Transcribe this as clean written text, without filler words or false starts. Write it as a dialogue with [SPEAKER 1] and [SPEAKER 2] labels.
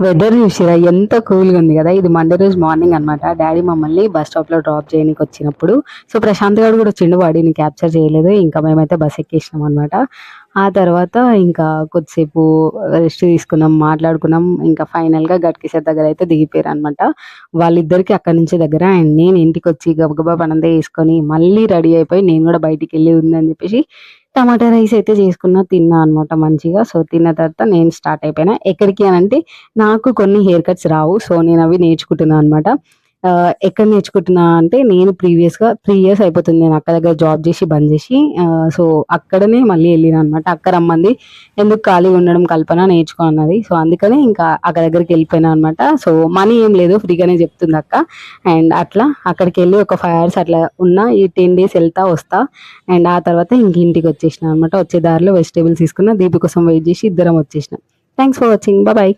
[SPEAKER 1] Weather చూసిరా ఎంత కూల్గా ఉంది కదా. ఇది మండే రోజు మార్నింగ్ అనమాట. డాడీ మమ్మల్ని బస్ స్టాప్ లో డ్రాప్ చేయడానికి వచ్చినప్పుడు సో ప్రశాంత్ గారు కూడా వచ్చిండు, వాడిని క్యాప్చర్ చేయలేదు. ఇంకా మేమైతే బస్ ఎక్కేసినాం అనమాట. ఆ తర్వాత ఇంకా కొద్దిసేపు రెస్ట్ తీసుకున్నాం, మాట్లాడుకున్నాం. ఇంకా ఫైనల్ గా గట్కిసర్ దగ్గర అయితే దిగిపోయారు అనమాట. వాళ్ళిద్దరికి అక్కడి నుంచి దగ్గర. అండ్ నేను ఇంటికి వచ్చి గబగబా పనంతా వేసుకొని మళ్ళీ రెడీ అయిపోయి నేను కూడా బయటికి వెళ్ళి ఉందని చెప్పేసి టమాటా రైస్ అయితే చేసుకున్నా, తిన్నా అనమాట మంచిగా. సో తిన్న తర్వాత నేను స్టార్ట్ అయిపోయినా. ఎక్కడికి అని అంటే నాకు కొన్ని హెయిర్ కట్స్ రావు. సో నేను అవి నేర్చుకుంటున్నా అనమాట. ఎక్కడ నేర్చుకుంటున్నా అంటే నేను ప్రీవియస్‌గా 3 ఇయర్స్ అయిపోతుంది నేను అక్క దగ్గర జాబ్ చేసి బంద్ చేసి. సో అక్కడనే మళ్ళీ ఎళ్ళినా అనమాట. అక్క రమ్మంది. ఎందుకు ఖాళీగా ఉండడం కల్పన నేర్చుకో అన్నది. సో అందుకని ఇంకా అక్క దగ్గరికి వెళ్ళిపోయినా అనమాట. సో మనీ ఏం లేదు, ఫ్రీగానే చెప్తుంది అక్క. అండ్ అట్లా అక్కడికెళ్ళి ఒక 5 అవర్స్ అట్లా ఉన్నా. ఈ 10 డేస్ ఎళ్తా, వస్తా. అండ్ ఆ తర్వాత ఇంక ఇంటికి వచ్చేసినా అనమాట. వచ్చే దారిలో వెజిటబుల్స్ తీసుకున్న. దీపి కోసం వెయిట్ చేసి ఇద్దరం వచ్చేసినాం. Thanks for watching. బాయ్.